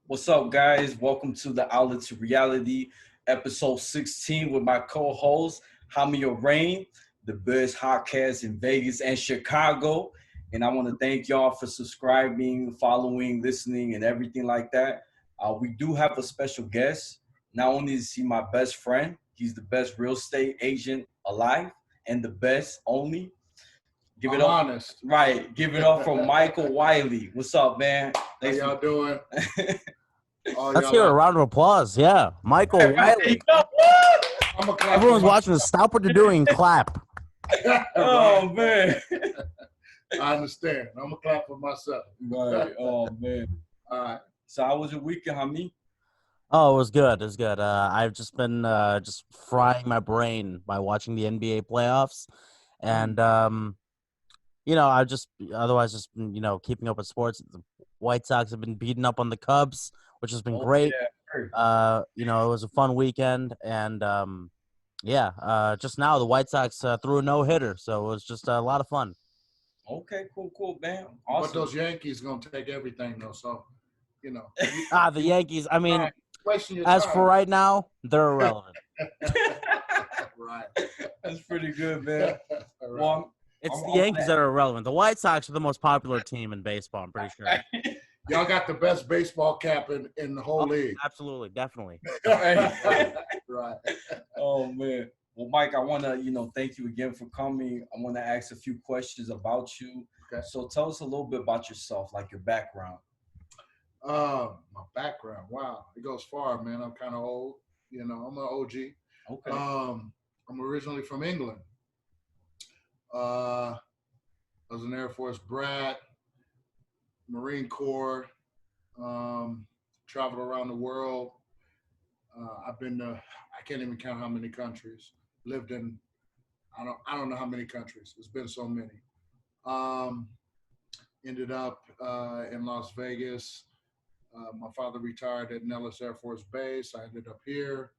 What's up, guys? Welcome to the Outlet to Reality, episode 16 with my co-host, Hami Arain, the best podcast in Vegas and Chicago. And I want to thank y'all for subscribing, following, listening, and everything like that. We do have a special guest. Not only is he my best friend, he's the best real estate agent alive and the best only. Give it I'm up. honest. Right. Give it up for Michael Wiley. What's up, man? How y'all doing? Let's hear a round of applause. Yeah, Michael Wiley. I'm a clap. Everyone's watching this. Stop what you're doing and clap. Oh, man. I understand. I'm gonna clap for myself. Right. Oh, man. All right. So how was your weekend, Hami? Oh, it was good. It was good. I've just been just frying my brain by watching the NBA playoffs, and I just otherwise just keeping up with sports. The White Sox have been beating up on the Cubs, which has been great. Yeah. It was a fun weekend, and just now the White Sox threw a no-hitter, so it was just a lot of fun. Okay, cool, man. Awesome. But those Yankees gonna take everything though, so The Yankees. I mean, question as for right now, they're irrelevant. Right. That's pretty good, man. Right. Well, It's the Yankees that are irrelevant. The White Sox are the most popular team in baseball, I'm pretty sure. Y'all got the best baseball cap in the whole league. Absolutely, definitely. Right. Oh, man. Well, Mike, I want to, thank you again for coming. I want to ask a few questions about you. Okay. So tell us a little bit about yourself, like your background. My background. Wow, it goes far, man. I'm kind of old. I'm an OG. Okay. I'm originally from England. I was an Air Force brat, Marine Corps, traveled around the world. I've been to, I can't even count how many countries. Lived in, I don't know how many countries. It's been so many. Ended up in Las Vegas. My father retired at Nellis Air Force Base. I ended up here.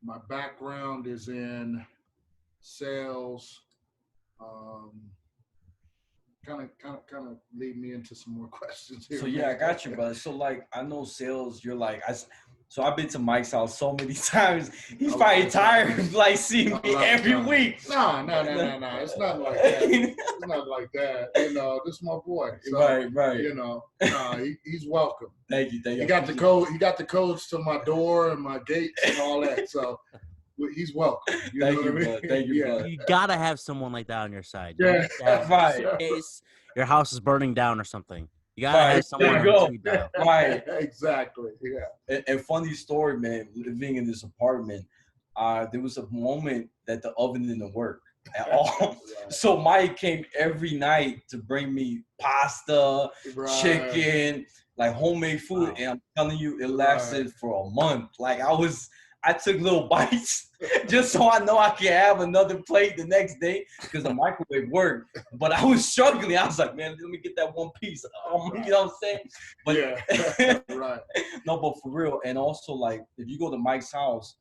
My background is in sales. Kind of lead me into some more questions here. So yeah, I got you, brother. So like, I know sales. You're like, so I've been to Mike's house so many times. He's probably tired of like seeing me every week. No. It's not like that. It's not like that. This is my boy. So, Right. He's welcome. Thank you. He got the code. He got the codes to my door and my gates and all that. So he's welcome. Thank you, brother. You gotta have someone like that on your side. Yeah. Right. In case your house is burning down or something. You gotta Right. have someone There you on go. speed dial. Right. Exactly. Yeah. And funny story, man. Living in this apartment, there was a moment that the oven didn't work at all. Right. So Mike came every night to bring me pasta, chicken, like homemade food. Wow. And I'm telling you, it lasted for a month. Like I took little bites just so I know I can have another plate the next day because the microwave worked. But I was struggling. I was like, man, let me get that one piece. You know what I'm saying? But yeah. Right. No, but for real. And also, like, if you go to Mike's house,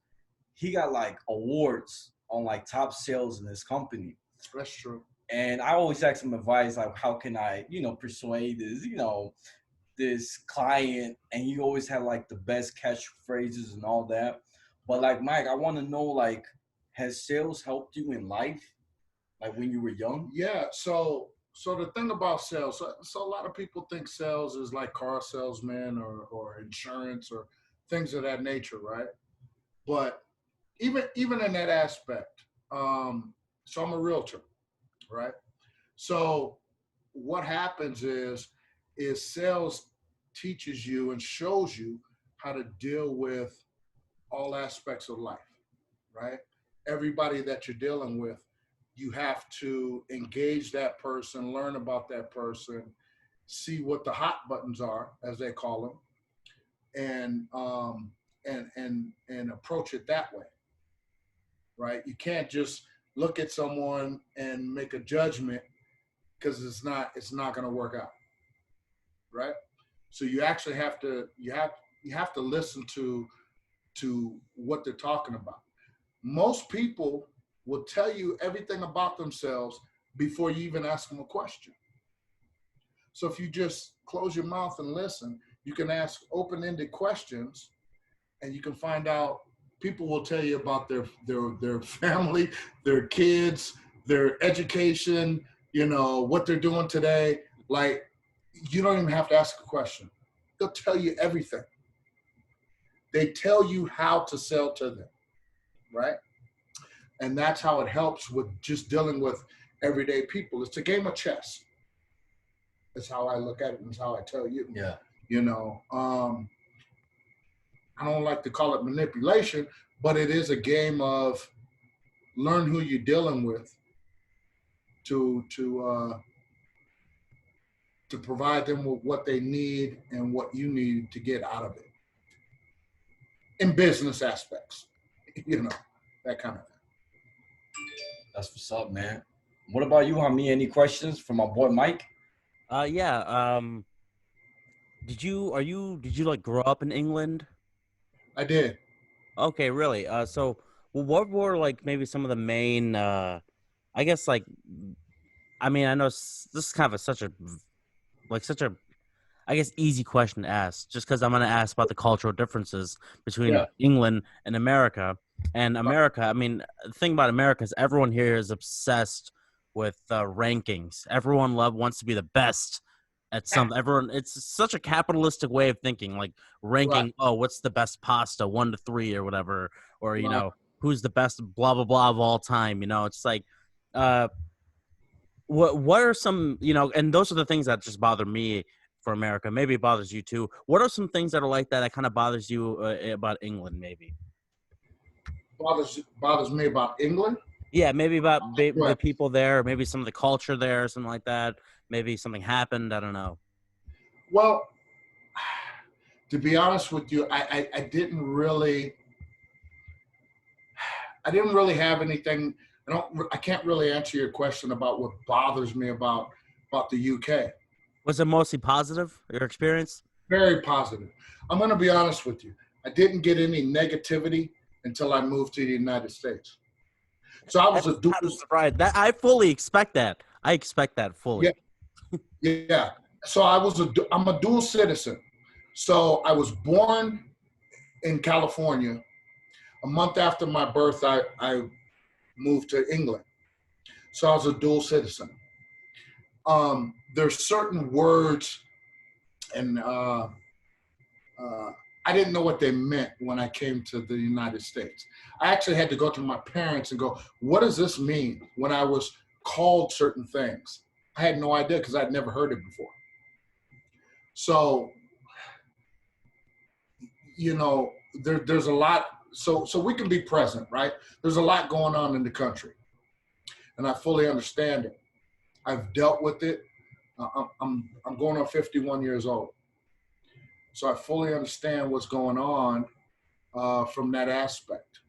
he got like awards on like top sales in his company. That's true. And I always ask him advice, like, how can I, persuade this client? And he always had like the best catchphrases and all that. But like, Mike, I want to know, like, has sales helped you in life, like when you were young? Yeah. So the thing about sales, so a lot of people think sales is like car salesman or insurance or things of that nature, right? But even in that aspect, so I'm a realtor, right? So what happens is sales teaches you and shows you how to deal with all aspects of life, right? Everybody that you're dealing with, you have to engage that person, learn about that person, see what the hot buttons are, as they call them, and approach it that way, right? You can't just look at someone and make a judgment because it's not going to work out, right? So you actually have to listen to what they're talking about. Most people will tell you everything about themselves before you even ask them a question. So if you just close your mouth and listen, you can ask open-ended questions, and you can find out. People will tell you about their family, their kids, their education, what they're doing today. Like, you don't even have to ask a question. They'll tell you everything. They tell you how to sell to them, right? And that's how it helps with just dealing with everyday people. It's a game of chess. That's how I look at it, and that's how I tell you. Yeah. I don't like to call it manipulation, but it is a game of learn who you're dealing with to provide them with what they need and what you need to get out of it. In business aspects, that kind of thing. That's what's up, man. What about you, Hami? Any questions from my boy Mike? Yeah. Did you like grow up in England? I did. Okay, really? So what were like maybe some of the main? I guess like, I mean, I know this is kind of such a, I guess, easy question to ask, just because I'm going to ask about the cultural differences between England and America. And America, I mean, the thing about America is everyone here is obsessed with rankings. Everyone wants to be the best at something. Everyone, it's such a capitalistic way of thinking, like ranking. Right. Oh, what's the best pasta, 1 to 3 or whatever, or who's the best blah blah blah of all time. It's like, what are some and those are the things that just bother me for America. Maybe it bothers you too. What are some things that are like that kind of bothers you about England? Maybe bothers me about England. Yeah, maybe about the people there, maybe some of the culture there, something like that. Maybe something happened. I don't know. Well, to be honest with you, I didn't really have anything. I can't really answer your question about what bothers me about the UK. Was it mostly positive, your experience? Very positive. I'm going to be honest with you. I didn't get any negativity until I moved to the United States. So I was right. That I fully expect that. I expect that fully. Yeah. So I'm a dual citizen. So I was born in California. A month after my birth, I moved to England. So I was a dual citizen. There's certain words, and I didn't know what they meant when I came to the United States. I actually had to go to my parents and go, what does this mean when I was called certain things? I had no idea because I'd never heard it before. So, there's a lot. So we can be present, right? There's a lot going on in the country, and I fully understand it. I've dealt with it. I'm going on 51 years old. So I fully understand what's going on from that aspect.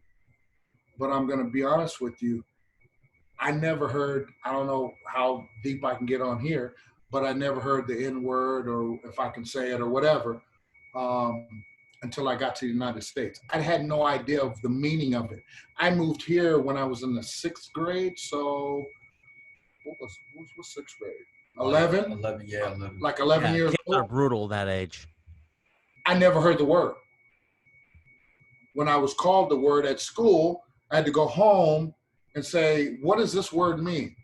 But I'm going to be honest with you. I never heard, I don't know how deep I can get on here, but I never heard the N-word, or if I can say it or whatever, until I got to the United States. I had no idea of the meaning of it. I moved here when I was in the 6th grade. So what was 6th grade? 11? 11, yeah. 11. Like 11 years kids old. Are brutal that age. I never heard the word. When I was called the word at school, I had to go home and say, what does this word mean,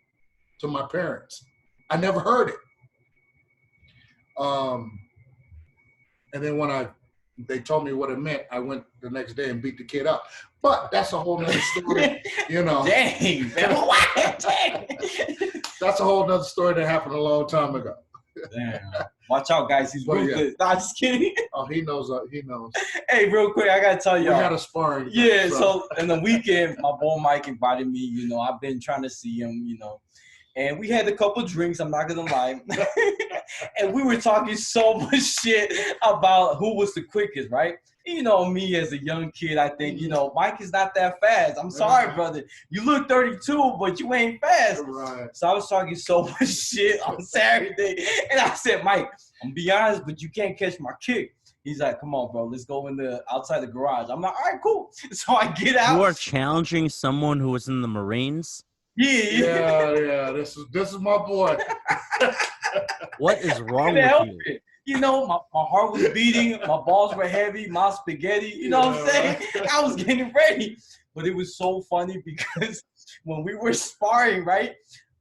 to my parents? I never heard it. And then when they told me what it meant, I went the next day and beat the kid up. But that's a whole nother story, Dang, man. Dang. That's a whole nother story that happened a long time ago. Damn. Watch out, guys. He's real good. Nah, just kidding. Oh, he knows. He knows. Hey, real quick, I got to tell y'all. We had a sparring. Yeah, so in the weekend, my boy Mike invited me. I've been trying to see him, and we had a couple drinks, I'm not going to lie. And we were talking so much shit about who was the quickest, right? Me as a young kid, I think, Mike is not that fast. I'm sorry, brother. You look 32, but you ain't fast. Right. So I was talking so much shit on Saturday. And I said, Mike, I'm going to be honest, but you can't catch my kick. He's like, come on, bro. Let's go outside the garage. I'm like, all right, cool. So I get out. You are challenging someone who was in the Marines? Yeah. This is my boy. What is wrong Couldn't with help you? it. You know, my heart was beating, my balls were heavy, my spaghetti, you know what I'm saying? Right. I was getting ready. But it was so funny because when we were sparring, right,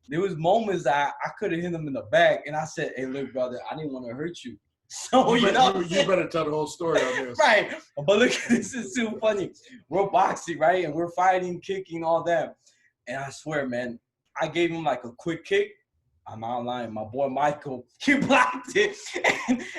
there was moments I could have hit him in the back, and I said, hey, look, brother, I didn't want to hurt you. So, you know what I'm You saying? better tell the whole story on this. Right. But look, this is too funny. We're boxing, right? And we're fighting, kicking, all that. And I swear, man, I gave him like a quick kick. I'm not lying. My boy Michael, he blocked it.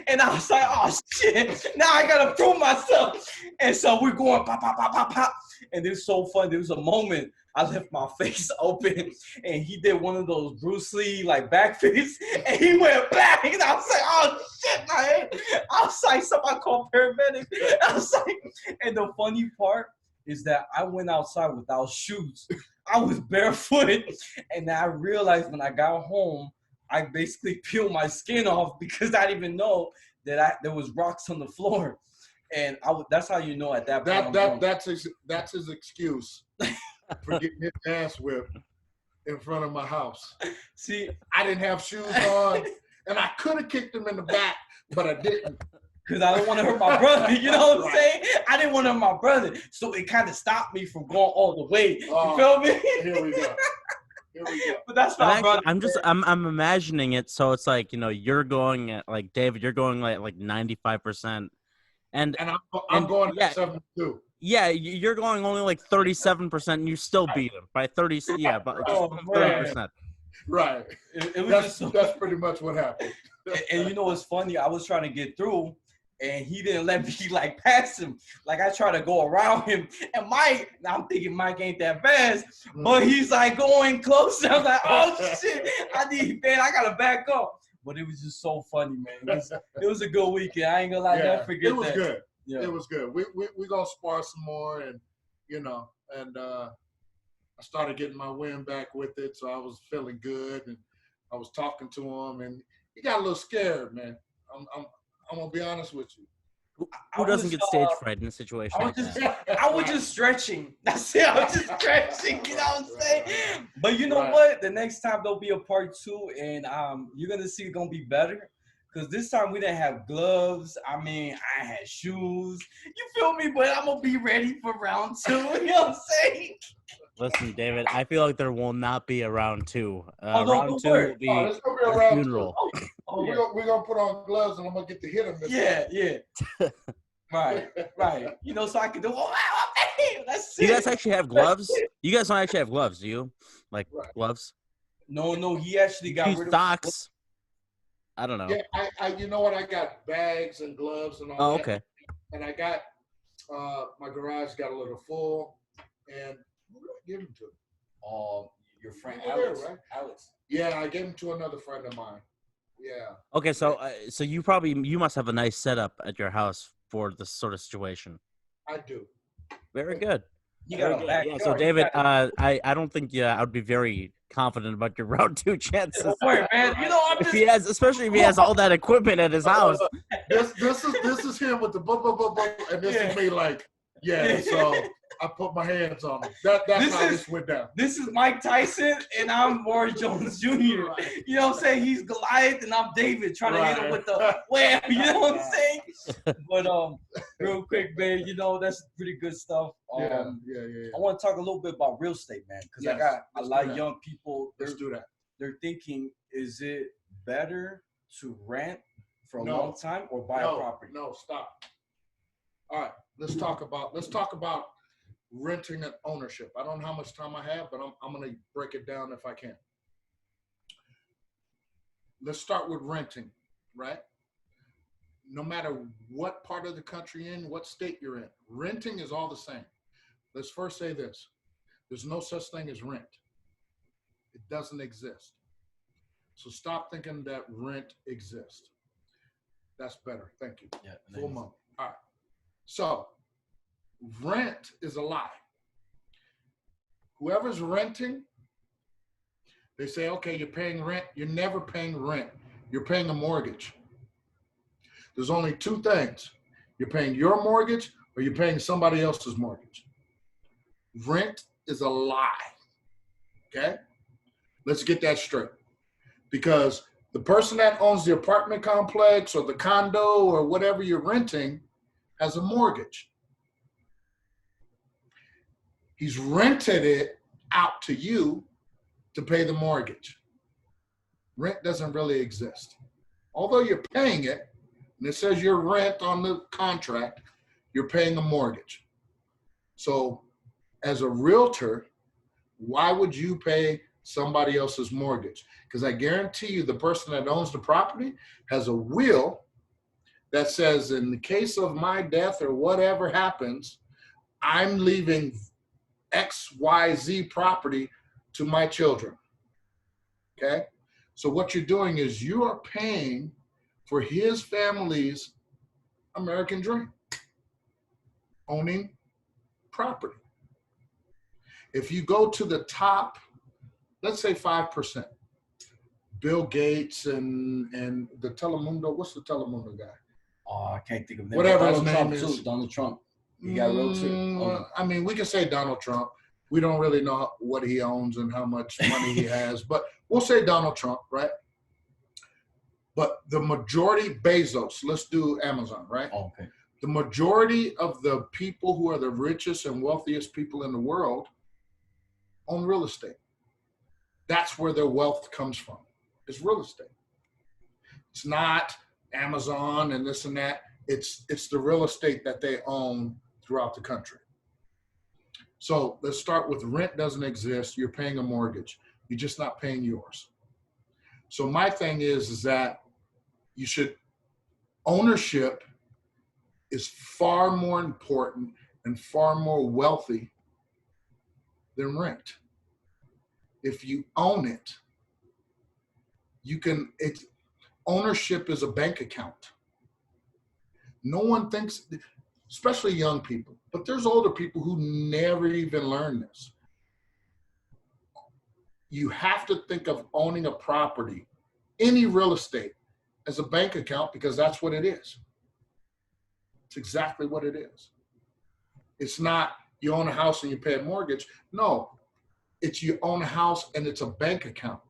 And I was like, oh, shit. Now I got to prove myself. And so we're going pop, pop, pop, pop, pop. And it was so fun. There was a moment I left my face open, and he did one of those Bruce Lee, like, back flips, and he went back. And I was like, oh, shit, my head. I was like, somebody called paramedics. I was like, and the funny part is that I went outside without shoes. I was barefoot, and I realized when I got home, I basically peeled my skin off because I didn't even know that there was rocks on the floor, and that's how you know at that point. That's his excuse for getting his ass whipped in front of my house. See, I didn't have shoes on, and I could have kicked him in the back, but I didn't. because I don't want to hurt my brother, you know what I'm saying? I didn't want to hurt my brother, so it kind of stopped me from going all the way. You feel me? Here we go. But that's my brother. I'm imagining it, so it's like, you know, you're going at, like, David, you're going like 95%, and I'm going yeah, at 72. Yeah, you're going only like 37%, and you still beat him by 30. Yeah, but just 30%. Right. It was that's pretty much what happened. And you know what's funny? I was trying to get through, and he didn't let me like pass him. Like I tried to go around him, and I'm thinking Mike ain't that fast, but he's like going closer. I'm like, oh shit, I gotta back up. But it was just so funny, man. It was a good weekend. I ain't gonna lie, never forget that. It was good. Yeah. It was good. We gonna spar some more, and I started getting my wind back with it, so I was feeling good, and I was talking to him, and he got a little scared, man. I'm gonna be honest with you. Who doesn't get stage fright in a situation like that? I was just stretching. That's it. I was just stretching. You know what I'm saying? But you know what? The next time there'll be a part 2, and you're gonna see it's gonna be better. Because this time we didn't have gloves. I mean, I had shoes. You feel me? But I'm going to be ready for round 2. You know what I'm saying? Listen, David, I feel like there will not be a round 2. No, round 2 will be there's going to be a round funeral. 2. We're going to put on gloves, and I'm going to get to hit him this time. Right. You know, so I can do, that's it. You guys actually have gloves? You guys don't actually have gloves, do you? Like gloves? No, he actually got rid of socks. I don't know. Yeah, I you know what? I got bags and gloves and all that. Okay. And I got, my garage got a little full, and who did I give him to? Your friend Alex. There, right? Alex. Yeah, I gave him to another friend of mine. Yeah. Okay, so you must have a nice setup at your house for this sort of situation. I do. Very good. You got a back. Yeah, so David, I don't think I would be very confident about your round 2 chances. Don't worry, man. You know, especially if he has all that equipment at his house. This is him with the and this is me like, so I put my hands on him. That's how this went down. This is Mike Tyson, and I'm Roy Jones Jr. You know what I'm saying? He's Goliath, and I'm David, trying to hit him with the wham. You know what I'm saying? But real quick, man, you know, that's pretty good stuff. Yeah. I want to talk a little bit about real estate, man, because I got a lot of young people. Let's do that. They're thinking, is it better to rent for a long time or buy a property? No, stop. All right, let's talk about renting and ownership. I don't know how much time I have, but I'm going to break it down if I can. Let's start with renting, right? No matter what part of the country you're in, what state you're in, renting is all the same. Let's first say this. There's no such thing as rent. It doesn't exist. So stop thinking that rent exists. That's better. Thank you. Yeah, full month. All right. So rent is a lie. Whoever's renting, they say, okay, you're paying rent. You're never paying rent. You're paying a mortgage. There's only 2 things. You're paying your mortgage or you're paying somebody else's mortgage. Rent is a lie. Okay? Let's get that straight. Because the person that owns the apartment complex or the condo or whatever you're renting has a mortgage. He's rented it out to you to pay the mortgage. Rent doesn't really exist. Although you're paying it, and it says your rent on the contract, you're paying a mortgage. So as a realtor, why would you pay somebody else's mortgage? Because I guarantee you the person that owns the property has a will that says, in the case of my death or whatever happens, I'm leaving XYZ property to my children. Okay? So what you're doing is you are paying for his family's American dream, owning property. If you go to the top, let's say 5%, Bill Gates and the Telemundo, what's the Telemundo guy? Oh, I can't think of them. Whatever his Donald name Trump is. too. Donald Trump. He got real too. I mean, we can say Donald Trump. We don't really know what he owns and how much money he has, but we'll say Donald Trump, right? But the majority, Bezos, let's do Amazon, right? Oh, okay. The majority of the people who are the richest and wealthiest people in the world own real estate. That's where their wealth comes from. It's real estate. It's not Amazon and this and that. It's the real estate that they own throughout the country. So let's start with rent doesn't exist. You're paying a mortgage. You're just not paying yours. So my thing is that you should, ownership is far more important and far more wealthy than rent. If you own it, ownership is a bank account. No one thinks, especially young people, but there's older people who never even learn this. You have to think of owning a property, any real estate, as a bank account, because that's what it is. It's exactly what it is. It's not you own a house and you pay a mortgage. No, it's you own a house and it's a bank account.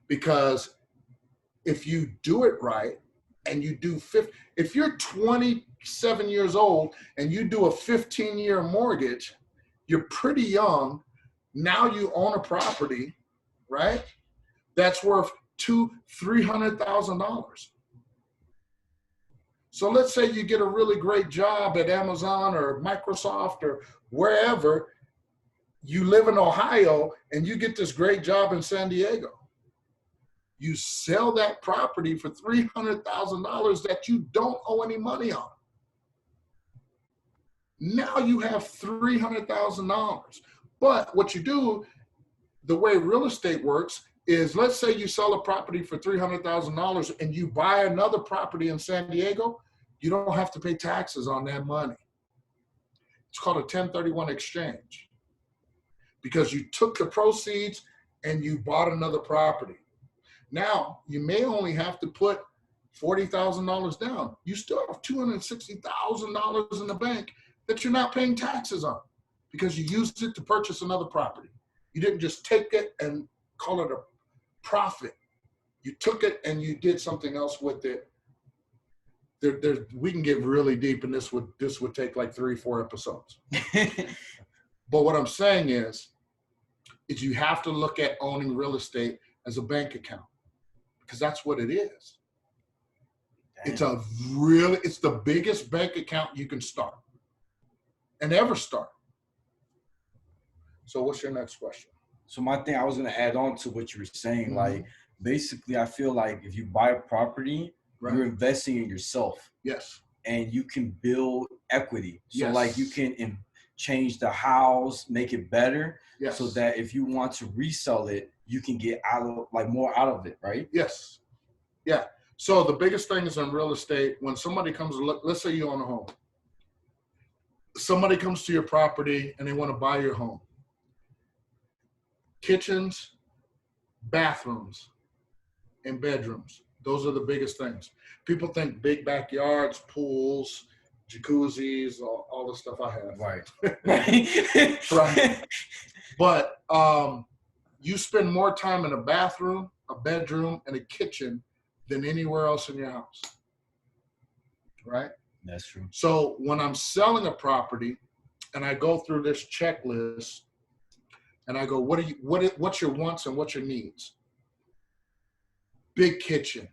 Because if you do it right and you do if you're 27 years old and you do a 15-year mortgage, you're pretty young. Now you own a property, right? That's worth $200,000-$300,000. So let's say you get a really great job at Amazon or Microsoft or wherever. You live in Ohio and you get this great job in San Diego. You sell that property for $300,000 that you don't owe any money on. Now you have $300,000. But what you do, the way real estate works, is let's say you sell a property for $300,000 and you buy another property in San Diego, you don't have to pay taxes on that money. It's called a 1031 exchange because you took the proceeds and you bought another property. Now, you may only have to put $40,000 down. You still have $260,000 in the bank that you're not paying taxes on because you used it to purchase another property. You didn't just take it and call it a profit. You took it and you did something else with it. We can get really deep, and this would take like 3-4 episodes. But what I'm saying is you have to look at owning real estate as a bank account because that's what it is. Damn. It's the biggest bank account you can start and ever start. So what's your next question? So my thing, I was going to add on to what you were saying. Like, basically, I feel like if you buy a property, you're investing in yourself. Yes. And you can build equity. So, yes. Like, you can change the house, make it better. Yes. So that if you want to resell it, you can get more out of it, right? Yes. Yeah. So the biggest thing is in real estate, when somebody comes to look, let's say you own a home. Somebody comes to your property and they want to buy your home. Kitchens, bathrooms, and bedrooms. Those are the biggest things. People think big backyards, pools, jacuzzis, all the stuff I have. Right. Right. But you spend more time in a bathroom, a bedroom, and a kitchen than anywhere else in your house. Right? That's true. So when I'm selling a property and I go through this checklist and I go, what's your wants and what's your needs? Big kitchen,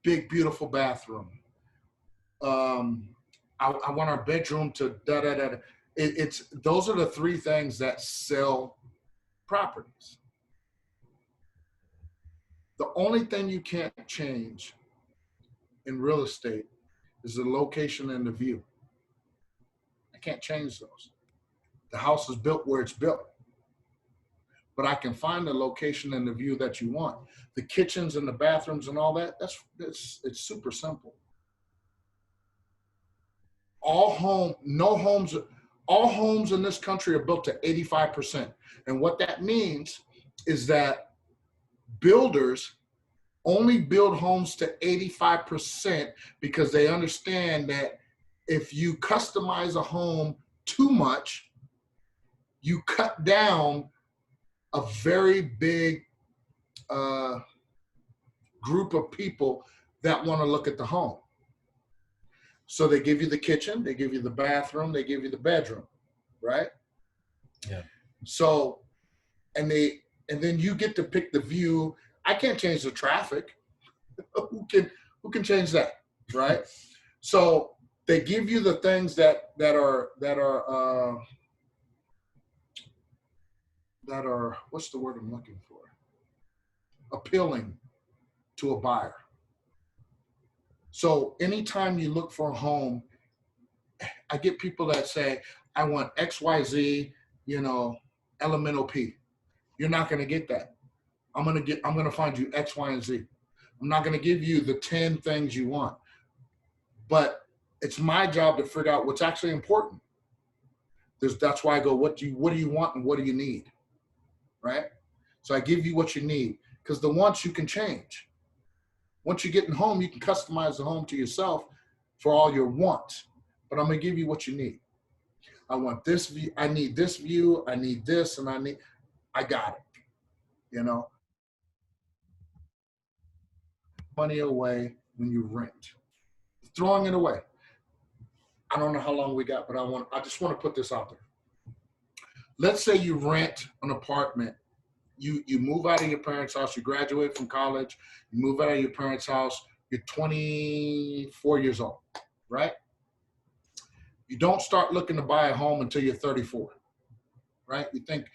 big, beautiful bathroom. I want our bedroom to da-da-da. It's those are the three things that sell properties. The only thing you can't change in real estate is the location and the view. I can't change those. The house is built where it's built. But I can find the location and the view that you want. The kitchens and the bathrooms and all that, it's super simple. All homes in this country are built to 85%. And what that means is that builders only build homes to 85% because they understand that if you customize a home too much, you cut down a very big group of people that want to look at the home. So they give you the kitchen, they give you the bathroom, they give you the bedroom, right? Yeah. So, and then you get to pick the view. I can't change the traffic. Who can change that, right? So they give you the things that are what's the word I'm looking for? Appealing to a buyer. So anytime you look for a home, I get people that say, I want XYZ, elemental P. You're not going to get that. I'm going to find you X, Y, and Z. I'm not going to give you the 10 things you want. But it's my job to figure out what's actually important. That's why I go, what do you want and what do you need? Right? So I give you what you need, because the wants you can change. Once you get in home, you can customize the home to yourself for all your wants. But I'm going to give you what you need. I want this view. I need this view. I need this, and I got it. Money away when you rent. Throwing it away. I don't know how long we got, but I just want to put this out there. Let's say you rent an apartment. You move out of your parents' house, you graduate from college, you move out of your parents' house, you're 24 years old, right? You don't start looking to buy a home until you're 34, right? You think,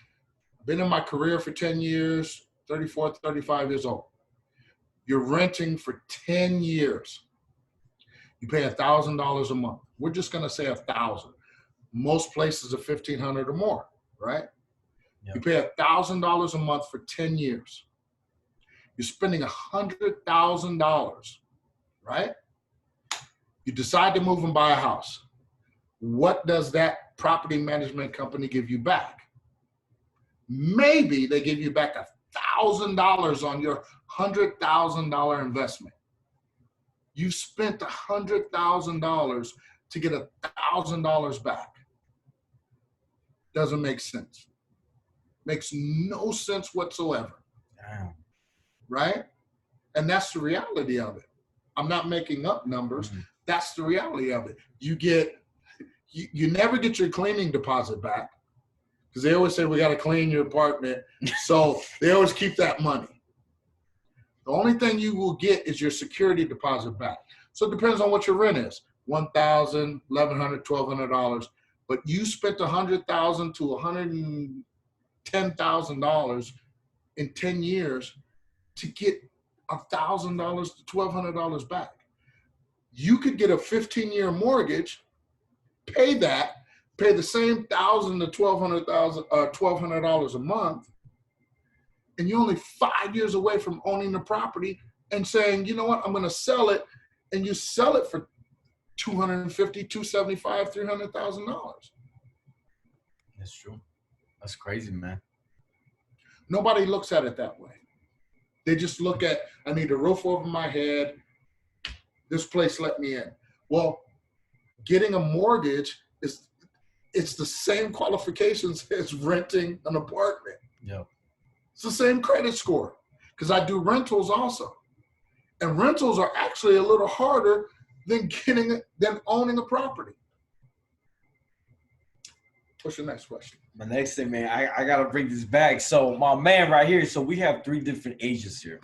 I've been in my career for 10 years, 34, 35 years old. You're renting for 10 years. You pay $1,000 a month. We're just going to say 1,000. Most places are 1,500 or more, right? Yep. You pay $1,000 a month for 10 years. You're spending $100,000, right? You decide to move and buy a house. What does that property management company give you back? Maybe they give you back $1,000 on your $100,000 investment. You spent $100,000 to get $1,000 back. Doesn't make sense. Makes no sense whatsoever. Damn. Right? And that's the reality of it. I'm not making up numbers. Mm-hmm. That's the reality of it. You never get your cleaning deposit back, because they always say we got to clean your apartment. So they always keep that money. The only thing you will get is your security deposit back. So it depends on what your rent is. $1,000, $1,100, $1,200. But you spent $100,000 to $110,000 in 10 years to get $1,000 to $1,200 back. You could get a 15-year mortgage, pay the same $1,000 to $1,200 a month, and you're only 5 years away from owning the property and saying, you know what, I'm going to sell it, and you sell it for $250,000, $275,000, $300,000. That's true. That's crazy, man. Nobody looks at it that way. They just look at, I need a roof over my head. This place let me in. Well, getting a mortgage it's the same qualifications as renting an apartment. Yeah. It's the same credit score because I do rentals also. And rentals are actually a little harder than owning a property. What's your next question? My next thing, man, I got to bring this back. So my man right here, so we have 3 different ages here.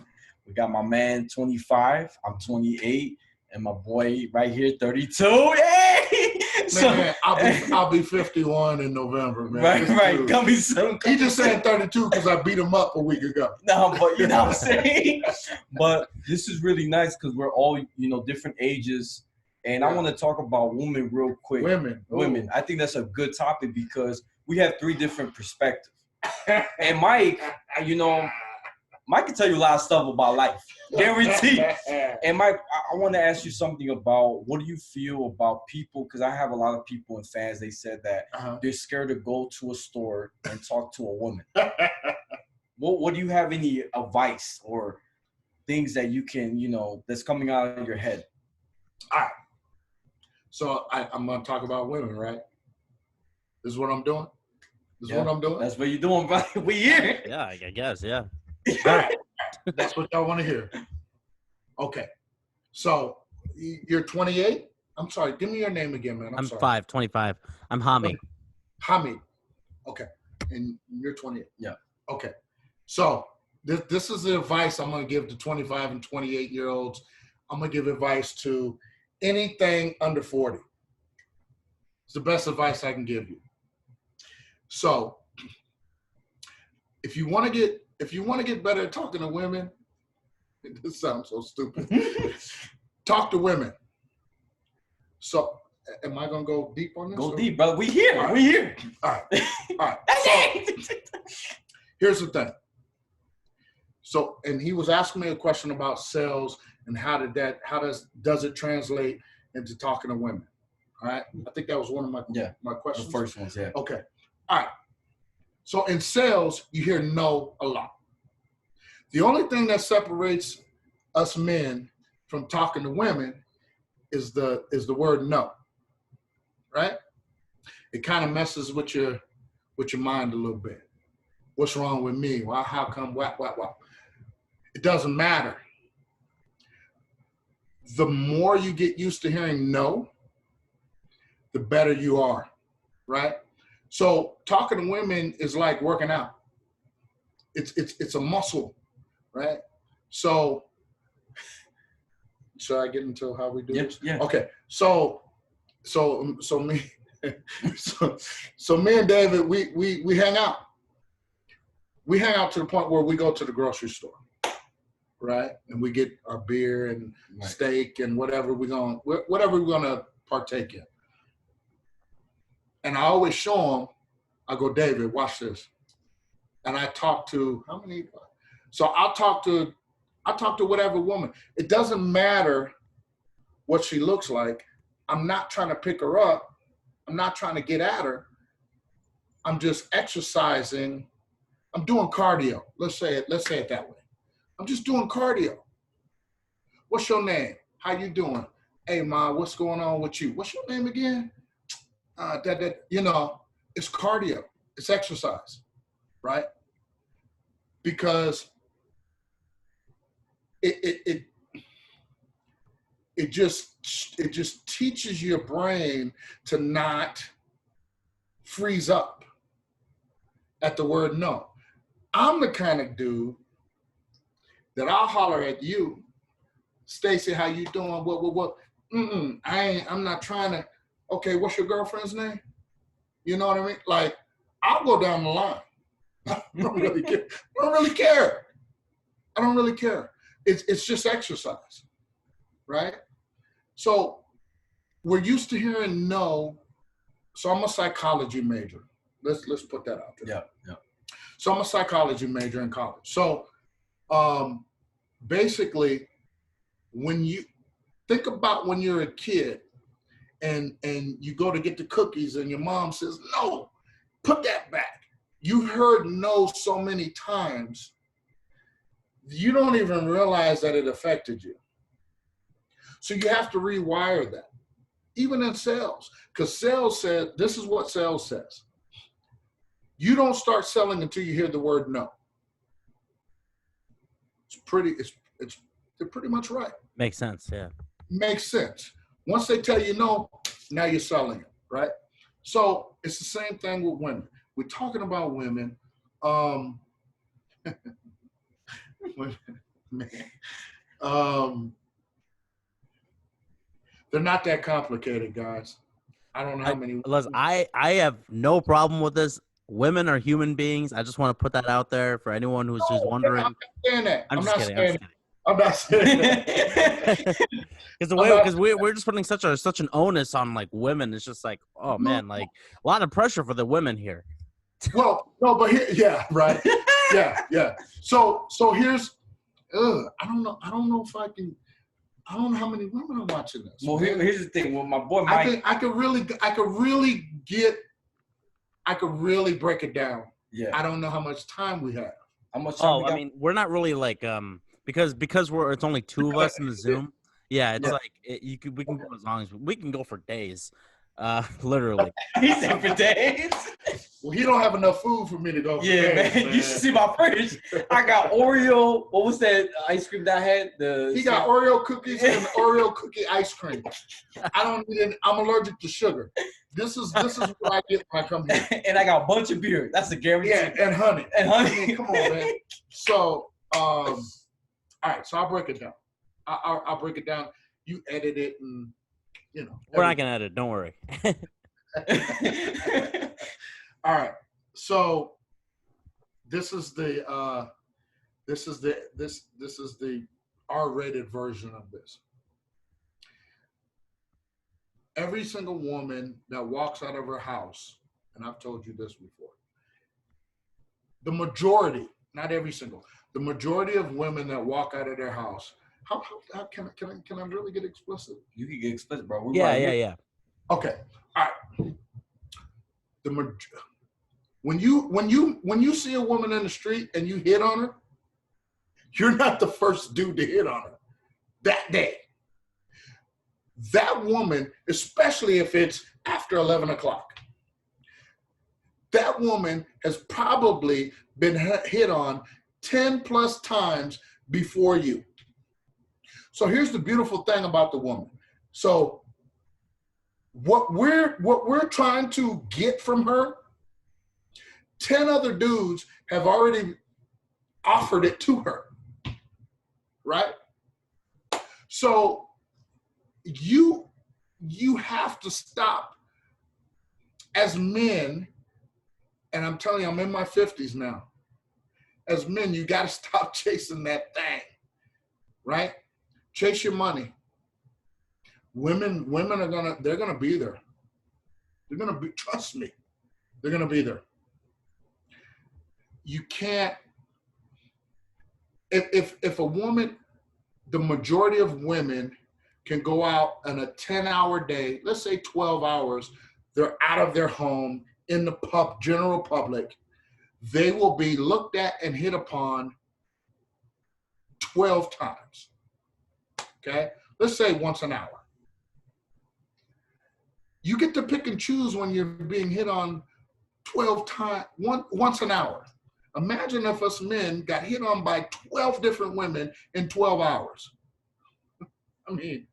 We got my man 25, I'm 28, and my boy right here 32. Yay! Man, I'll be 51 in November, man. Right. Coming soon. He just said 32 because I beat him up a week ago. No, but you know what I'm saying? But this is really nice because we're all, different ages. And I want to talk about women real quick. Women. I think that's a good topic because we have 3 different perspectives. And Mike, Mike can tell you a lot of stuff about life. Guaranteed. And Mike, I want to ask you something about what do you feel about people? Because I have a lot of people and fans, they said that they're scared to go to a store and talk to a woman. What do you have any advice or things that you can, that's coming out of your head? All right. So I'm going to talk about women, right? This is what I'm doing? What I'm doing? That's what you're doing, bro. We here. Yeah, I guess, yeah. That's what y'all want to hear. Okay. So you're 28? I'm sorry. Give me your name again, man. I'm sorry. 25. I'm Hami. Hami. Okay. And you're 28? Yeah. Okay. So this is the advice I'm going to give to 25 and 28-year-olds. I'm going to give advice to anything under 40. It's the best advice I can give you. So if you want to get better at talking to women, this sounds so stupid. Talk to women. So am I gonna go deep on this? Go deep, brother. We here. Right. We here. All right. So, here's the thing. So, and he was asking me a question about sales and how does it translate into talking to women? All right. I think that was one of my questions. The first ones, yeah. Okay. All right. So in sales, you hear no a lot. The only thing that separates us men from talking to women is the word no. Right? It kind of messes with your mind a little bit. What's wrong with me? Well, how come? What? It doesn't matter. The more you get used to hearing no, the better you are, right? So talking to women is like working out. It's a muscle, right? So should I get into how we do this? Yeah. Okay. So me so me and David, we hang out. We hang out to the point where we go to the grocery store, right? And we get our beer and steak and whatever we're gonna partake in. And I always show him, I go, David, watch this. And I talk to, how many? So I'll talk to whatever woman. It doesn't matter what she looks like. I'm not trying to pick her up. I'm not trying to get at her. I'm just exercising. I'm doing cardio. Let's say it that way. I'm just doing cardio. What's your name? How you doing? Hey, Ma, what's going on with you? What's your name again? It's cardio. It's exercise, right? Because it just teaches your brain to not freeze up at the word no. I'm the kind of dude that I'll holler at you, Stacy, how you doing? What? I'm not trying to. Okay, what's your girlfriend's name? You know what I mean? Like, I'll go down the line. I don't really care. I don't really care. It's just exercise, right? So we're used to hearing no. So I'm a psychology major. Let's put that out there. Yeah. So I'm a psychology major in college. So basically, when you think about when you're a kid and you go to get the cookies and your mom says, no, put that back. You heard no so many times, you don't even realize that it affected you. So you have to rewire that. even in sales, because sales said, this is what sales says. You don't start selling until you hear the word no. They're pretty much right. Makes sense, yeah. Makes sense. Once they tell you no, now you're selling it, right? So it's the same thing with women. We're talking about women. They're not that complicated, guys. I don't know how many. Listen, I have no problem with this. Women are human beings. I just want to put that out there for anyone who's wondering. I'm not saying that. I'm just kidding. I'm not saying that. Because we're just putting such an onus on like women. It's just like, oh man, like a lot of pressure for the women here. Well, no, but here, yeah, right, yeah. So here's, I don't know if I can. I don't know how many women are watching this. Well, here's the thing. Well, my boy Mike, I could really break it down. Yeah. I don't know how much time we have. How much time? I mean, we're not really like because it's only two of us in the Zoom. Yeah, it's like we can go as long as we can go for days. Literally. He said for days. Well, he don't have enough food for me to go. Yeah, man. You should see my fridge. I got Oreo. What was that ice cream that I had? He got Oreo cookies and Oreo cookie ice cream. I don't need it. I'm allergic to sugar. This is what I get when I come here. And I got a bunch of beer. That's a guarantee. Yeah, and honey. I mean, come on, man. So, all right. So I'll break it down. I'll break it down. You edit it, and we're not gonna edit. Don't worry. All right. So this is the R-rated version of this. Every single woman that walks out of her house, and I've told you this before, the majority, not every single, the majority of women that walk out of their house, how can I really get explicit? You can get explicit, bro. Yeah. Okay. All right. When you see a woman in the street and you hit on her, you're not the first dude to hit on her that day. That woman, especially if it's after 11 o'clock, that woman has probably been hit on 10 plus times before you. So here's the beautiful thing about the woman. So what we're trying to get from her, 10 other dudes have already offered it to her, right? So you have to stop as men, and I'm telling you, I'm in my 50s now. As men, you got to stop chasing that thing, right? Chase your money. Women are they're gonna be there. They're gonna be, trust me, they're gonna be there. You can't, if a woman, the majority of women can go out on a 10-hour day, let's say 12 hours, they're out of their home in the general public, they will be looked at and hit upon 12 times. Okay? Let's say once an hour. You get to pick and choose when you're being hit on 12 times, once an hour. Imagine if us men got hit on by 12 different women in 12 hours. I mean,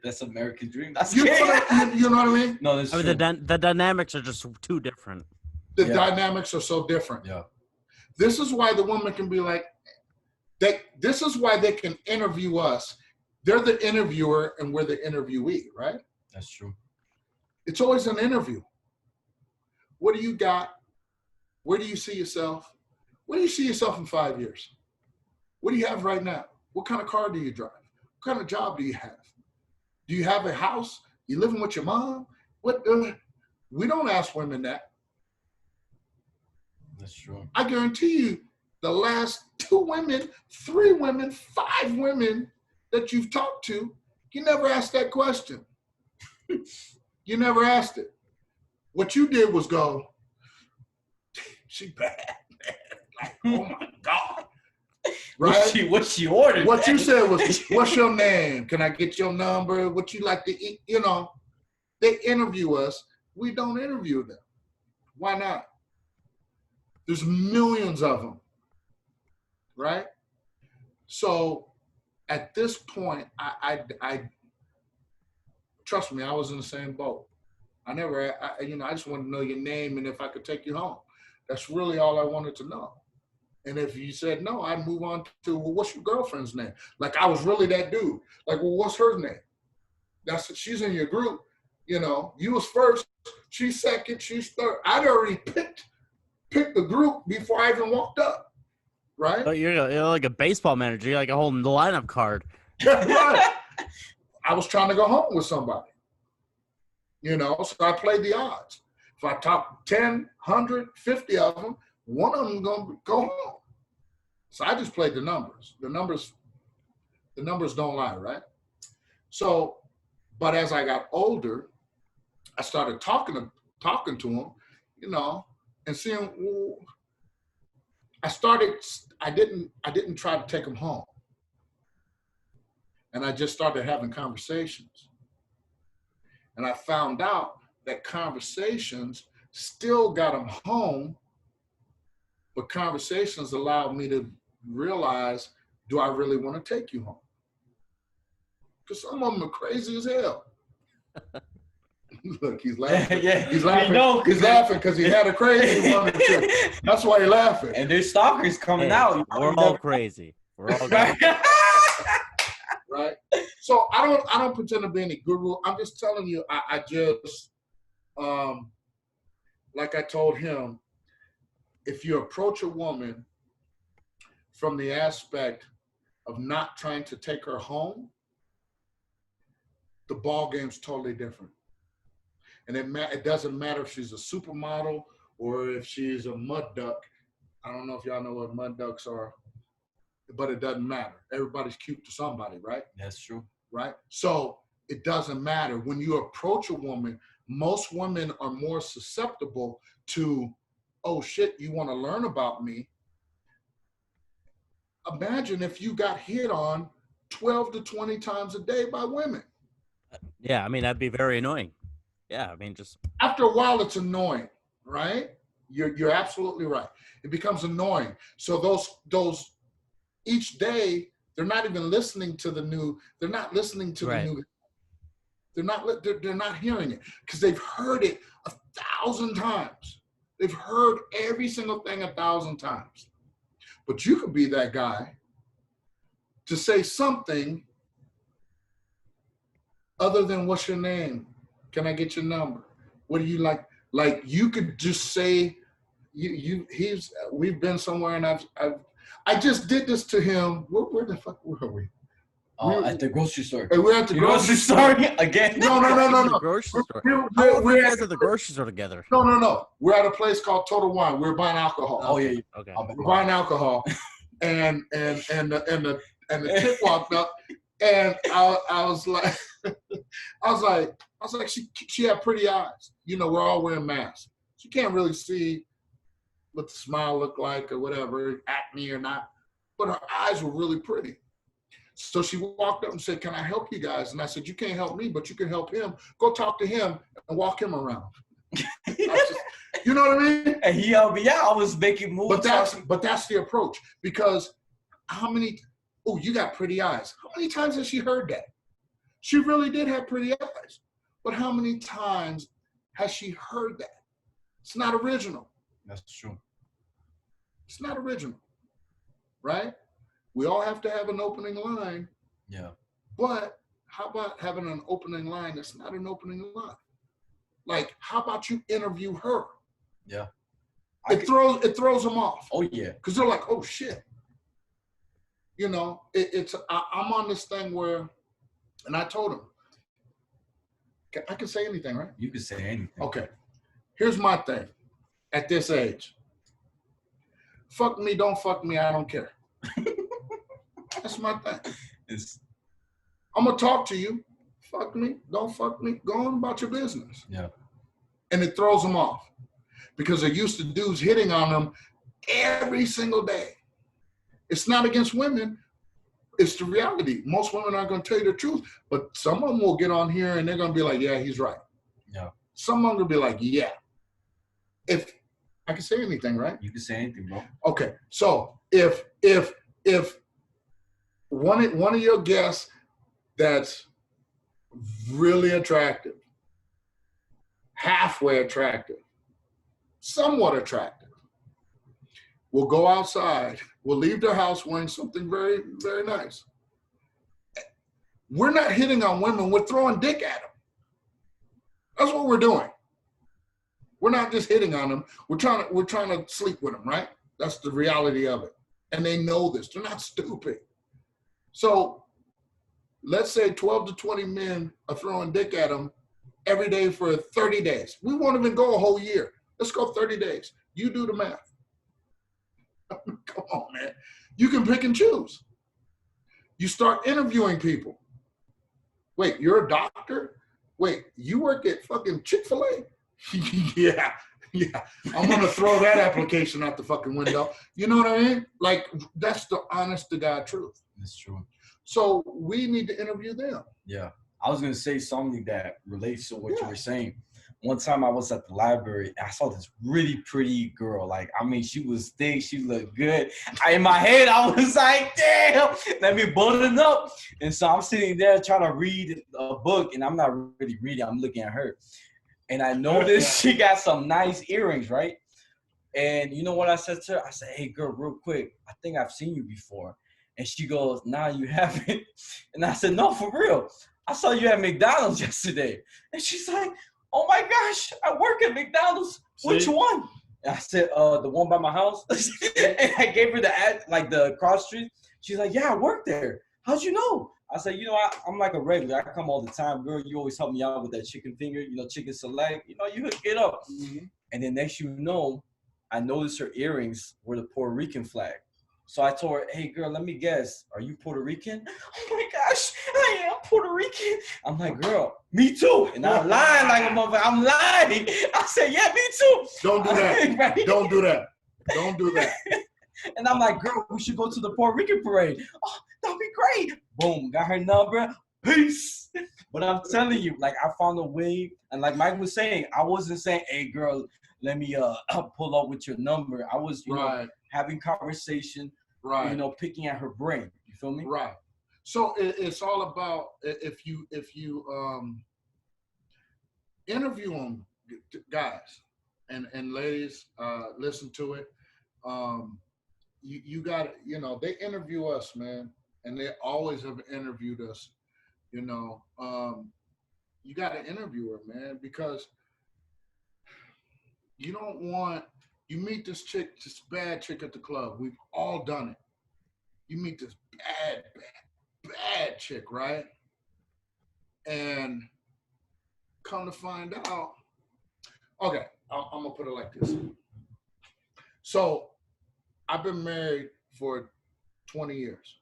that's American dream. That's you know what I mean? No, that's true. The dynamics are just too different. The dynamics are so different. Yeah. This is why the woman can be like, this is why they can interview us. They're the interviewer and we're the interviewee, right? That's true. It's always an interview. What do you got? Where do you see yourself? Where do you see yourself in 5 years? What do you have right now? What kind of car do you drive? What kind of job do you have? Do you have a house? You living with your mom? What? We don't ask women that. That's true. I guarantee you, the last 2 women, 3 women, 5 women that you've talked to, you never asked that question. You never asked it. What you did was go, she bad, man. Like, oh my God. Right? What she ordered. What you said was, what's your name? Can I get your number? What you like to eat? You know. They interview us. We don't interview them. Why not? There's millions of them, right? So at this point, I trust me, I was in the same boat. I just wanted to know your name and if I could take you home. That's really all I wanted to know. And if you said no, I'd move on to, well, what's your girlfriend's name? Like, I was really that dude. Like, well, what's her name? She's in your group. You know, you was first, she's second, she's third. I'd already picked the group before I even walked up, right? But you're like a baseball manager. You're like a whole lineup card. Right. I was trying to go home with somebody, you know, so I played the odds. If I talk 10, 100, 50 of them, one of them going to go home. So I just played the numbers. The numbers don't lie, right? So, but as I got older, I started talking to them, you know, and seeing. Well, I didn't try to take them home, and I just started having conversations, and I found out that conversations still got them home, but conversations allowed me to realize, do I really want to take you home? Because some of them are crazy as hell. Look, he's laughing. Yeah, he's laughing. He's laughing because he had a crazy one or two. That's why he's laughing. And there's stalkers coming out. We're all crazy. We're all crazy. Right? So I don't pretend to be any guru. I'm just telling you, I just like I told him, if you approach a woman from the aspect of not trying to take her home, the ball game's totally different. And it doesn't matter if she's a supermodel or if she's a mud duck. I don't know if y'all know what mud ducks are, but it doesn't matter. Everybody's cute to somebody, right? That's true. Right? So it doesn't matter. When you approach a woman, most women are more susceptible to, oh shit, you want to learn about me? Imagine if you got hit on 12 to 20 times a day by women. Yeah, I mean, that'd be very annoying. Yeah, I mean, just after a while, it's annoying, right? You're absolutely right. It becomes annoying. So those each day, they're not even listening to the new. They're not listening to the new. They're not hearing it because they've heard it 1,000 times. They've heard every single thing 1,000 times. But you could be that guy to say something other than what's your name? Can I get your number? What do you like? Like you could just say, we've been somewhere and I just did this to him. Where the fuck were we? At the grocery store. We're at the grocery store again. No. Grocery store. We're at the grocery store together. No. We're at a place called Total Wine. We're buying alcohol. Oh yeah. Okay. We're buying alcohol, and the chick walked up, and I was like, she had pretty eyes. You know, we're all wearing masks. She can't really see what the smile looked like or whatever, acne or not, but her eyes were really pretty. So she walked up and said, "Can I help you guys?" And I said, "You can't help me, but you can help him. Go talk to him and walk him around." You know what I mean? And he helped me out. I was making moves. But that's the approach. Because you got pretty eyes. How many times has she heard that? She really did have pretty eyes. But how many times has she heard that? It's not original. That's true. It's not original. Right? We all have to have an opening line. Yeah. But how about having an opening line that's not an opening line? Like, how about you interview her? Yeah. It throws them off. Oh yeah. Because they're like, oh shit. You know, I'm on this thing where, and I told him, I can say anything, right? You can say anything. Okay. Here's my thing. At this age, fuck me, don't fuck me, I don't care. That's my thing. I'm gonna talk to you. Fuck me, don't fuck me. Go on about your business. Yeah. And it throws them off because they're used to dudes hitting on them every single day. It's not against women. It's the reality. Most women aren't going to tell you the truth, but some of them will get on here and they're going to be like, yeah, he's right. Yeah. Someone will be like, yeah. If I can say anything, right? You can say anything, bro. Okay. So if one of your guests that's really attractive, halfway attractive, somewhat attractive, will go outside, will leave their house wearing something very, very nice. We're not hitting on women, we're throwing dick at them. That's what we're doing. We're not just hitting on them, we're trying to sleep with them, right? That's the reality of it. And they know this, they're not stupid. So let's say 12 to 20 men are throwing dick at them every day for 30 days. We won't even go a whole year. Let's go 30 days. You do the math. Come on, man. You can pick and choose. You start interviewing people. Wait, you're a doctor? Wait, you work at fucking Chick-fil-A? Yeah. I'm going to throw that application out the fucking window. You know what I mean? Like, that's the honest to God truth. That's true. So we need to interview them. Yeah. I was going to say something that relates to what you were saying. One time I was at the library, I saw this really pretty girl. Like, I mean, she was thick, she looked good. In my head, I was like, damn, let me button up. And so I'm sitting there trying to read a book, and I'm not really reading, I'm looking at her. And I noticed she got some nice earrings, right? And you know what I said to her? I said, hey, girl, real quick, I think I've seen you before. And she goes, nah, you haven't. And I said, no, for real. I saw you at McDonald's yesterday. And she's like, oh my gosh, I work at McDonald's. Which one? And I said, the one by my house. And I gave her the ad, like the cross street. She's like, yeah, I work there. How'd you know? I said, you know, I'm like a regular. I come all the time. Girl, you always help me out with that chicken finger, you know, chicken select. You know, you hook it up. Mm-hmm. And then next you know, I noticed her earrings were the Puerto Rican flag. So I told her, hey, girl, let me guess. Are you Puerto Rican? Oh, my gosh, I am Puerto Rican. I'm like, girl, me too. And I'm lying like a motherfucker. I'm lying. I said, yeah, me too. Don't do that. Right? Don't do that. Don't do that. And I'm like, girl, we should go to the Puerto Rican parade. Oh, that'd be great. Boom, got her number. Peace. But I'm telling you, like, I found a way. And like Mike was saying, I wasn't saying, hey, girl, let me pull up with your number. I was, you know, having conversation. Right. You know, picking at her brain. You feel me? Right. So it's all about if you interview them, guys and ladies, listen to it. You got, you know, they interview us, man, and they always have interviewed us. You know, you got to interview her, man, because you don't want. You meet this chick, this bad chick at the club. We've all done it. You meet this bad chick, right? And come to find out, okay, I'm gonna put it like this. So I've been married for 20 years.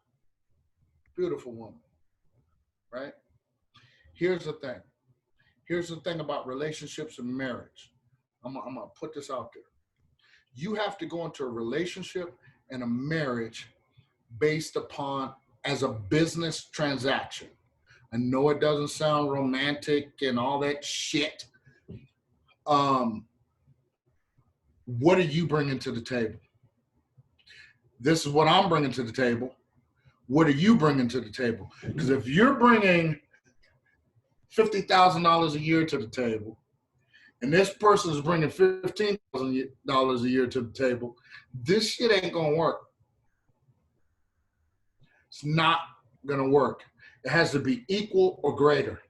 Beautiful woman, right? Here's the thing. Here's the thing about relationships and marriage. I'm gonna put this out there. You have to go into a relationship and a marriage based upon as a business transaction. I know it doesn't sound romantic and all that shit. What are you bringing to the table? This is what I'm bringing to the table. What are you bringing to the table? Because if you're bringing $50,000 a year to the table, and this person is bringing $15,000 a year to the table, this shit ain't gonna work. It's not gonna work. It has to be equal or greater.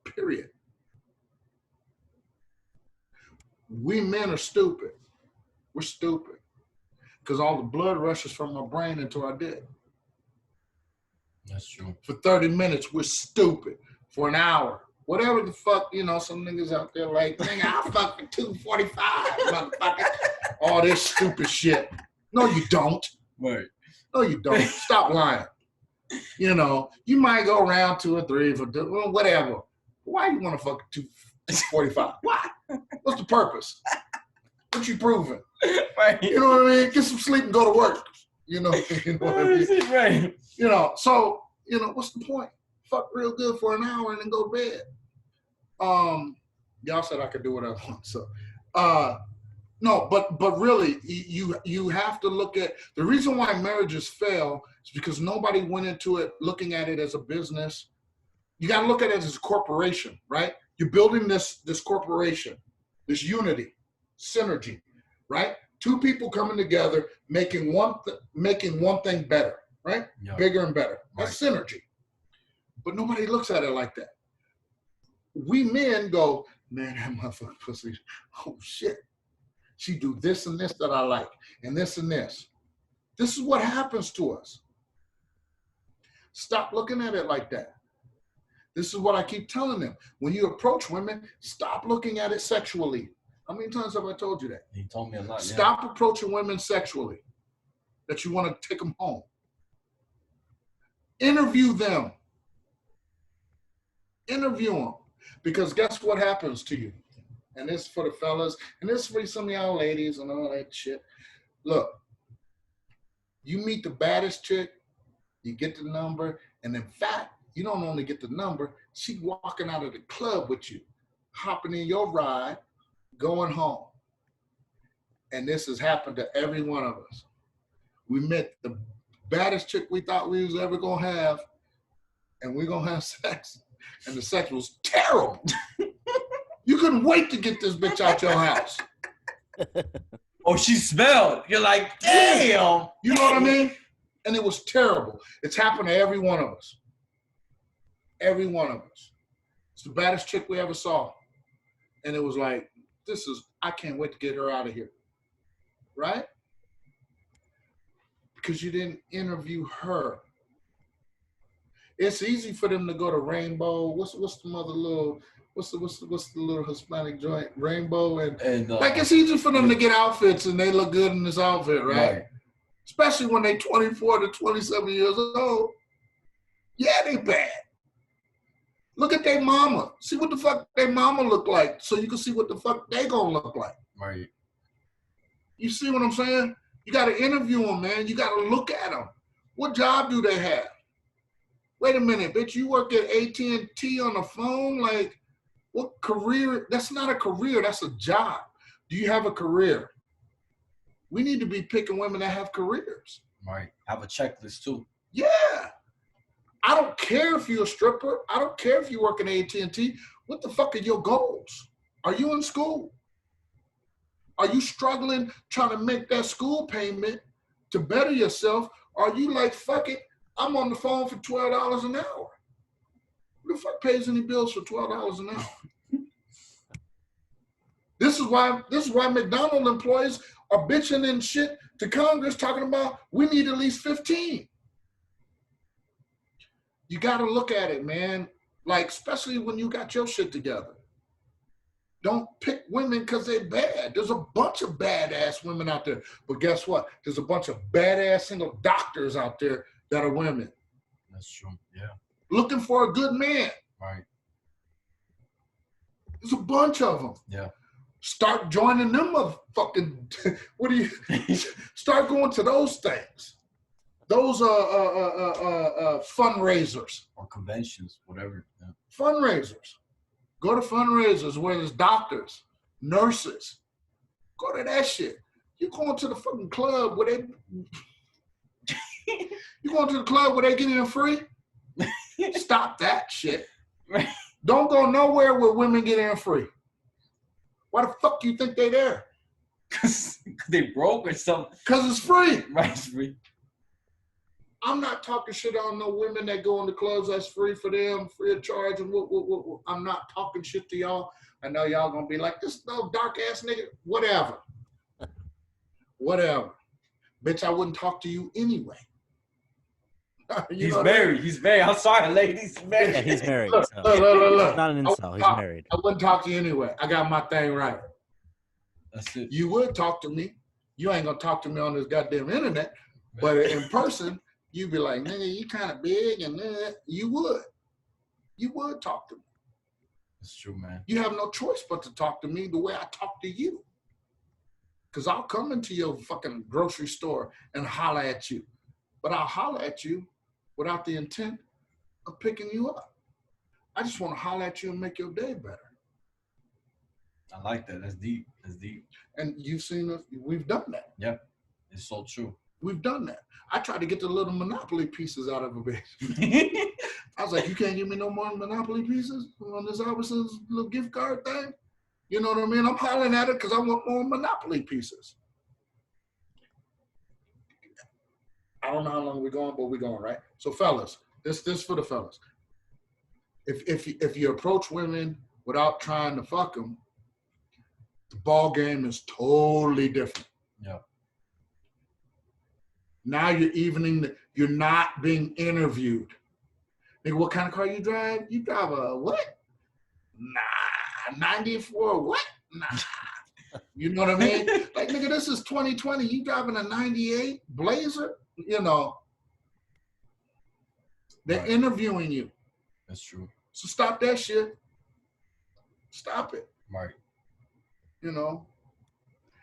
Period. We men are stupid. We're stupid. Because all the blood rushes from our brain into our dick. That's true. For 30 minutes, we're stupid. For an hour. Whatever the fuck, you know, some niggas out there like, nigga, I'll fuck for $245, motherfucker. All this stupid shit. No, you don't. Right. No, you don't. Stop lying. You know, you might go around 2 or 3 for whatever. Why you want to fuck $245? Why? What's the purpose? What you proving? Right. You know what I mean? Get some sleep and go to work. You know what I mean? Right. You know, so, you know, what's the point? Fuck real good for an hour and then go to bed. Y'all said I could do what I want. So, no, but really, you have to look at the reason why marriages fail is because nobody went into it looking at it as a business. You got to look at it as a corporation, right? You're building this corporation, this unity, synergy, right? Two people coming together, making one thing better, right? Yeah. Bigger and better. That's synergy. But nobody looks at it like that. We men go, man, that motherfucker pussy, oh shit. She do this and this that I like, and this and this. This is what happens to us. Stop looking at it like that. This is what I keep telling them. When you approach women, stop looking at it sexually. How many times have I told you that? He told me a lot. Stop approaching women sexually, that you want to take them home. Interview them. Interview them. Because guess what happens to you? And this is for the fellas, and this is for some of y'all ladies and all that shit. Look, you meet the baddest chick, you get the number, and in fact, you don't only get the number, she walking out of the club with you, hopping in your ride, going home. And this has happened to every one of us. We met the baddest chick we thought we was ever gonna have, and we're gonna have sex. And the sex was terrible. You couldn't wait to get this bitch out your house. Oh, she smelled. You're like, damn. You know what I mean? And it was terrible. It's happened to every one of us. Every one of us. It's the baddest chick we ever saw. And it was like, I can't wait to get her out of here. Right? Because you didn't interview her. It's easy for them to go to Rainbow. What's the mother little, what's the little Hispanic joint? Rainbow and like it's easy for them to get outfits and they look good in this outfit, right? Especially when they 24 to 27 years old. Yeah, they bad. Look at their mama. See what the fuck their mama look like so you can see what the fuck they gonna look like. Right. You see what I'm saying? You got to interview them, man. You got to look at them. What job do they have? Wait a minute, bitch, you work at AT&T on the phone? Like, what career? That's not a career, that's a job. Do you have a career? We need to be picking women that have careers. Right. Have a checklist too. Yeah. I don't care if you're a stripper. I don't care if you work at AT&T. What the fuck are your goals? Are you in school? Are you struggling trying to make that school payment to better yourself? Are you like, fuck it, I'm on the phone for $12 an hour? Who the fuck pays any bills for $12 an hour? This is why McDonald's employees are bitching and shit to Congress talking about we need at least 15. You got to look at it, man. Like, especially when you got your shit together. Don't pick women because they're bad. There's a bunch of badass women out there. But guess what? There's a bunch of badass single doctors out there that are women. That's true, yeah. Looking for a good man. Right. There's a bunch of them. Yeah. Start joining them motherfucking, start going to those things. Those fundraisers. Or conventions, whatever. Yeah. Fundraisers. Go to fundraisers where there's doctors, nurses. Go to that shit. You going to the fucking club where they you going to the club where they get in free? Stop that shit. Don't go nowhere where women get in free. Why the fuck you think they there? Cause they broke or something. Cause it's free. Right, it's free. I'm not talking shit on no women that go in the clubs that's free for them, free of charge, and what. I'm not talking shit to y'all. I know y'all gonna be like, this no dark ass nigga, whatever. Whatever. Bitch, I wouldn't talk to you anyway. He's married. He's married. I'm sorry, ladies. He's married. Yeah, he's married. Look. He's not an incel. He's married. I wouldn't talk to you anyway. I got my thing right. That's it. You would talk to me. You ain't gonna talk to me on this goddamn internet, but in person, you'd be like, nigga, you kind of big, and you would talk to me. That's true, man. You have no choice but to talk to me the way I talk to you. Because I'll come into your fucking grocery store and holler at you. But I'll holler at you without the intent of picking you up. I just want to holler at you and make your day better. I like that. That's deep. That's deep. And you've seen us. We've done that. Yeah, it's so true. We've done that. I tried to get the little Monopoly pieces out of a bitch. I was like, you can't give me no more Monopoly pieces on this Albertsons little gift card thing? You know what I mean? I'm hollering at it because I want more Monopoly pieces. I don't know how long we're going, but we're going, right? So fellas, this for the fellas. If you approach women without trying to fuck them, the ball game is totally different. Yeah. Now you're not being interviewed. Nigga, what kind of car you drive? You drive a what? Nah, 94 what? Nah. You know what I mean? Like, nigga, this is 2020. You driving a 98 Blazer? You know. They're interviewing you. That's true. So stop that shit. Stop it. Right. You know.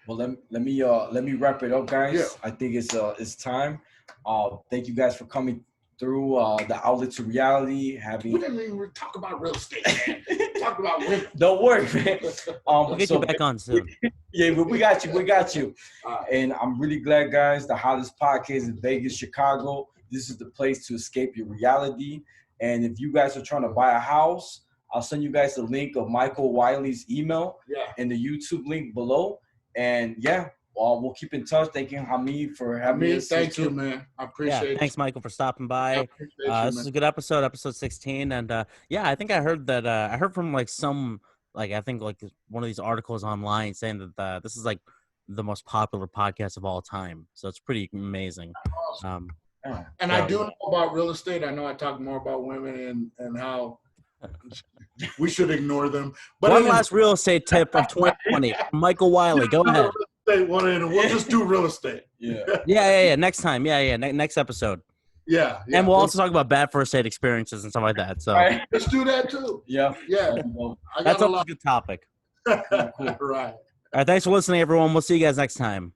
Well, let me wrap it up, guys. Yeah. I think it's time. Thank you guys for coming through the Outlet to Reality. We didn't even talk about real estate, man. Talk about women. Don't worry, man. We'll get you back on soon. Yeah, but we got you. And I'm really glad, guys. The hottest podcast in Vegas, Chicago. This is the place to escape your reality. And if you guys are trying to buy a house, I'll send you guys the link of Michael Wiley's email and the YouTube link below. And yeah, we'll keep in touch. Thank you, Hami, for having me. Thank you, man. I appreciate it. Thanks, Michael, for stopping by. This is a good episode 16. And I think I heard that I heard from like some I think like one of these articles online saying that this is like the most popular podcast of all time. So it's pretty amazing. Awesome. And I do know about real estate. I know I talk more about women and how we should ignore them. But one last real estate tip of 2020. Michael Wiley, go ahead. We'll just do real estate. Yeah. Next time. Next episode. Yeah. And we'll also talk about bad first date experiences and stuff like that. So let's do that too. Yeah. That's a good topic. Cool. Right. All right. Thanks for listening, everyone. We'll see you guys next time.